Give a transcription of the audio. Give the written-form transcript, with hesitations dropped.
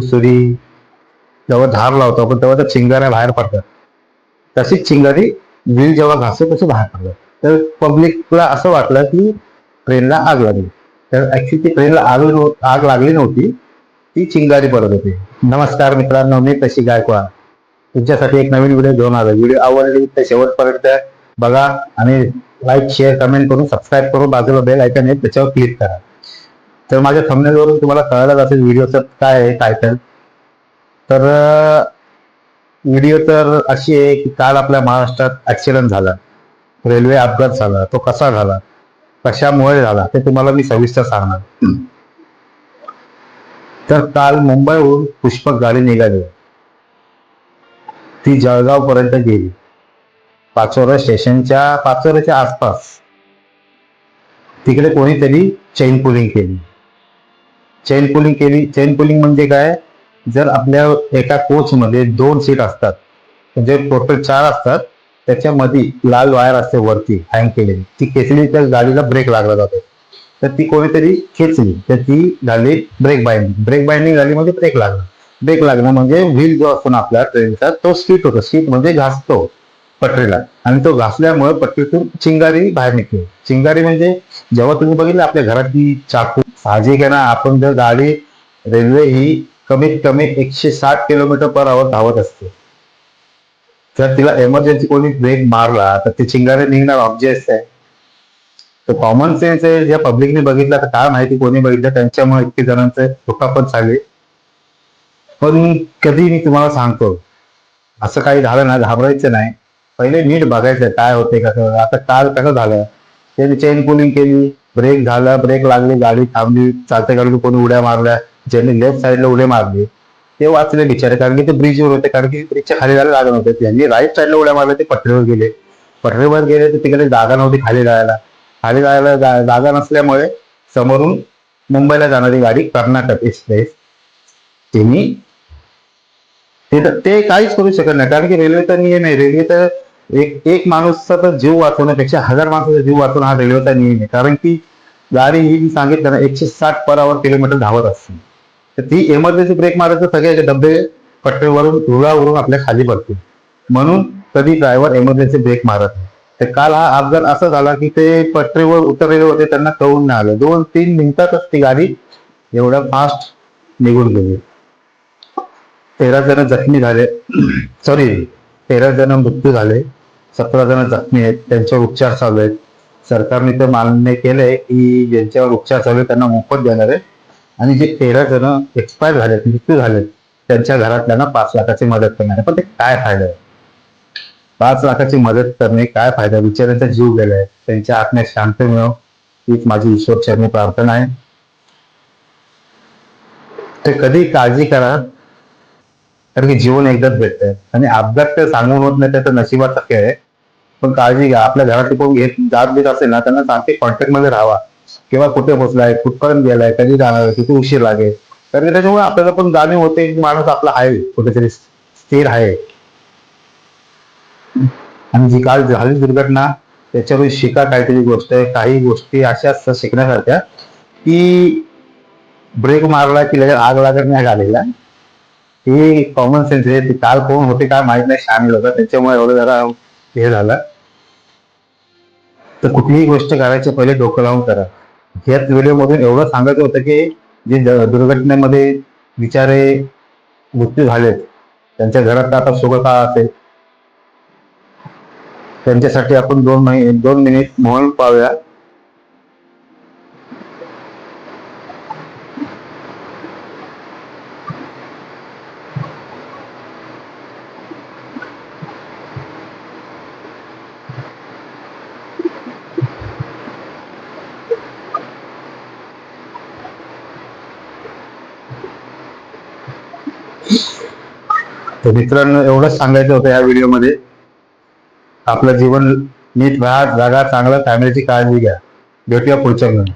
सुरी जेव्हा धार लावतो आपण तेव्हा त्या चिंगाऱ्या बाहेर पडतात. तशीच चिंगारी व्हील जेव्हा घासतो तसं बाहेर पडतात. तर पब्लिकला असं वाटलं की ट्रेनला आग लागली. तर ऍक्च्युली ती ट्रेनला आग लागली नव्हती, ती चिंगारी पडत होती. नमस्कार मित्रांनो, मी तशी गायकवाड तुमच्यासाठी एक नवीन व्हिडिओ घेऊन आलो. व्हिडिओ आवडली तर शेवटपर्यंत बघा आणि लाईक शेअर कमेंट करून सबस्क्राईब करून बाजूला बेल आयकॉन आहे त्याच्यावर क्लिक करा. तर माझ्या थंबनेलवरून तुम्हाला कळलं असेल व्हिडिओचं काय आहे टायटल. तर व्हिडिओ तर अशी आहे की काल आपल्या महाराष्ट्रात ऍक्सिडेंट झाला, रेल्वे अपघात झाला. तो कसा झाला, कशामुळे झाला ते तुम्हाला मी सविस्तर सांगणार. तर काल मुंबईहून पुष्पक गाडी निघाली, ती जळगाव पर्यंत गेली. पाचोऱ्याच्या आसपास तिकडे कोणीतरी चेन पुलिंग म्हणजे काय? जर आपल्या एका कोच मध्ये 2 सीट असतात, म्हणजे टोटल 4 असतात, त्याच्यामध्ये लाल वायर असते वरती हँग केलेली, ती खेचली तर गाडीला ब्रेक लागला जातो. तर ती कोणीतरी खेचली तर ती झाली ब्रेक बाइंडिंग झाली म्हणजे ब्रेक लागणं म्हणजे व्हील जो असतो ना आपल्या ट्रेनचा तो स्किट होतो. स्किट म्हणजे घासतो पटरीला, आणि तो घासल्यामुळे पटरीतून चिंगारी बाहेर निघते. चिंगारी म्हणजे जेव्हा तुम्ही बघितलं आपल्या घरातली चाकू, साहजिक आहे ना, आपण जर गाडी, रेल्वे ही कमीत कमी 160 km/h धावत असते. जर तिला एमर्जन्सी कोणी ब्रेक मारला तर ती चिंगारी निघणार ऑब्जेक्ट आहे. तर कॉमन सेन्स आहे, ज्या पब्लिकने बघितलं तर काय माहिती कोणी बघितलं, त्यांच्यामुळे इतके जणांचे दुखापत झाले. पण कधी मी तुम्हाला सांगतो, असं काही झालं ना घाबरायचं नाही, पहिले नीट बघायचं काय होते कसं. आता काल कसं झालं, त्यांनी चेन पुलिंग केली, ब्रेक झाला, ब्रेक लागली, गाडी थांबली, चालत्या गाडीला कोणी उड्या मारल्या. ज्यांनी लेफ्ट साईडला उड्या मारली ते वाचले बिचारे, कारण की ते ब्रिजवर होते, कारण की ब्रिजच्या खाली जायला जागा नव्हते. त्यांनी राईट साईडला उड्या मारल्या ते पटरीवर गेले तर तिकडे जागा नव्हती खाली जायला जागा नसल्यामुळे समोरून मुंबईला जाणारी गाडी कर्नाटक एक्सप्रेस, त्यांनी ते काहीच करू शकत नाही, कारण की रेल्वेचा नियम आहे. रेल्वे तर एक माणूसचा तर जीव वाचवण्यापेक्षा 1000 माणसाचा जीव वाचवणं हा रेल्वेचा नियम आहे. कारण की गाडी ही मी सांगितलं ना 160 km/h धावत असते. तर ती इमर्जन्सी ब्रेक मारायचं सगळे डबे पटरीवरून रुळावरून आपल्या खाली पडतील, म्हणून कधी ड्रायव्हर इमर्जन्सी ब्रेक मारत नाही. तर काल हा अपघात असा झाला की ते पटरीवर उतरलेले होते, त्यांना कळून नाही आलं. 2-3 मिनिटातच ती गाडी एवढ्या फास्ट निघून गेली. 13 जण जखमी झाले, सॉरी 13 जण मृत्यू झाले, 17 जण जखमी आहेत, त्यांच्यावर उपचार चालू आहेत. सरकारने तर मान्य केलंय की ज्यांच्यावर उपचार चालू आहेत त्यांना मोफत देणार आहे, आणि जे 13 जण एक्सपायर झालेत, मृत्यू झालेत, त्यांच्या घरातल्यांना 5 लाखाची मदत करणार आहे. पण ते काय फायदा आहे? 5 लाखाची मदत करणे काय फायदा? बिचाऱ्यांचा जीव गेलाय, त्यांच्या आत्म्यात शांती मिळव हीच माझी ईश्वरचरणी प्रार्थना आहे. ते कधी काळजी करा, कारण की जीवन एकदाच भेटतंय, आणि अपघात तर सांगून होत नाही, त्याचं नशिबाचा खेळ आहे. पण काळजी घ्या, आपल्या घरातली कोण जात बीत असेल ना त्यांना सांगते कॉन्टॅक्ट मध्ये राहावा, किंवा कुठे पोहोचलाय, कुठपर्यंत गेलाय, कधी जाणार, किती उशीर लागेल. कारण की त्याच्यामुळे आपल्याला पण जाणीव होते की माणूस आपला आहे कुठेतरी स्थिर आहे. आणि जी काल झाली दुर्घटना त्याच्यावर शिका काहीतरी गोष्ट आहे. काही गोष्टी अशा असतात शिकण्यासारख्या की ब्रेक मारला की लगेच आग लागत नाही गाडीला, ही कॉमन सेन्स आहे. ती काल कोण होते काय माहित नाही, शामिल होता, त्याच्यामुळे एवढं जरा हे झालं. तर कुठलीही गोष्ट करायच्या पहिले डोकं लावून करा. याच व्हिडिओ मधून एवढं सांगायचं होतं की जे दुर्घटनेमध्ये बिचारे मृत्यू झालेत, त्यांच्या घरात आता सुख का असेल, त्यांच्यासाठी आपण 2 मिनिट मौन पाळूया. तर मित्रांनो, एवढंच सांगायचं होतं या व्हिडिओमध्ये. आपलं जीवन नीट राहा, जागा, चांगलं फॅमिलीची काळजी घ्या. भेटूया पुढच्या व्हिडिओ.